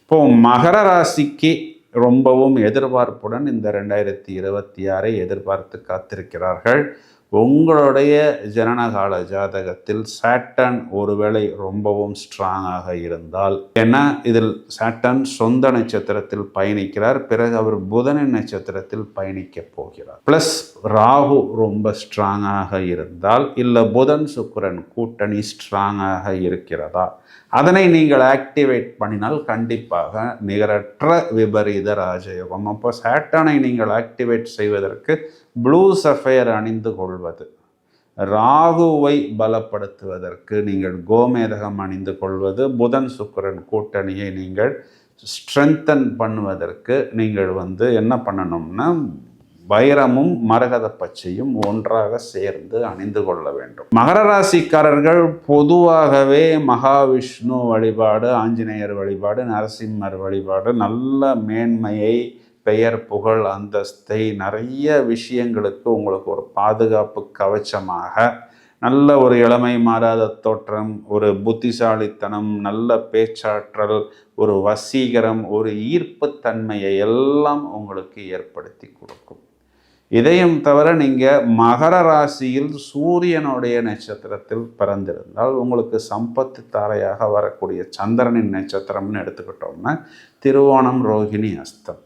இப்போ மகர ராசிக்கு ரொம்பவும் எதிர்பார்ப்புடன் இந்த 2026 எதிர்பார்த்து காத்திருக்கிறார்கள். உங்களுடைய ஜனனகால ஜாதகத்தில் சாட்டர்ன் ஒருவேளை ரொம்பவும் ஸ்ட்ராங்காக இருந்தால், ஏன்னா இதில் சாட்டர்ன் சொந்த நட்சத்திரத்தில் பயணிக்கிறார், பிறகு அவர் புதனின் நட்சத்திரத்தில் பயணிக்க போகிறார். பிளஸ் ராகு ரொம்ப ஸ்ட்ராங்காக இருந்தால், இல்லை புதன் சுக்கிரன் கூட்டணி ஸ்ட்ராங்காக இருக்கிறதா, அதனை நீங்கள் ஆக்டிவேட் பண்ணினால் கண்டிப்பாக நிகரற்ற விபரீத ராஜயோகம். அப்போ சாட்டர்னை நீங்கள் ஆக்டிவேட் செய்வதற்கு ப்ளூ சஃபயர் அணிந்து கொள்வது, ராகுவை பலப்படுத்துவதற்கு நீங்கள் கோமேதகம் அணிந்து கொள்வது, புதன் சுக்கிரன் கூட்டணியை நீங்கள் ஸ்ட்ரென்தன் பண்ணுவதற்கு நீங்கள் என்ன பண்ணணும்னா வைரமும் மரகத பச்சையும் ஒன்றாக சேர்ந்து அணிந்து கொள்ள வேண்டும். மகர ராசிக்காரர்கள் பொதுவாகவே மகாவிஷ்ணு வழிபாடு, ஆஞ்சநேயர் வழிபாடு, நரசிம்மர் வழிபாடு நல்ல மேன்மையை, பெயர், புகழ், அந்தஸ்தை, நிறைய விஷயங்களுக்கு உங்களுக்கு ஒரு பாதுகாப்பு கவச்சமாக, நல்ல ஒரு இளமை மாறாத தோற்றம், ஒரு புத்திசாலித்தனம், நல்ல பேச்சாற்றல், ஒரு வசீகரம், ஒரு ஈர்ப்புத்தன்மையை எல்லாம் உங்களுக்கு ஏற்படுத்தி கொடுக்கும். இதையும் தவிர நீங்கள் மகர ராசியில் சூரியனுடைய நட்சத்திரத்தில் பிறந்திருந்தால் உங்களுக்கு சம்பத்து தாரையாக வரக்கூடிய சந்திரனின் நட்சத்திரம்னு எடுத்துக்கிட்டோம்னா திருவோணம், ரோகிணி, அஸ்தம்.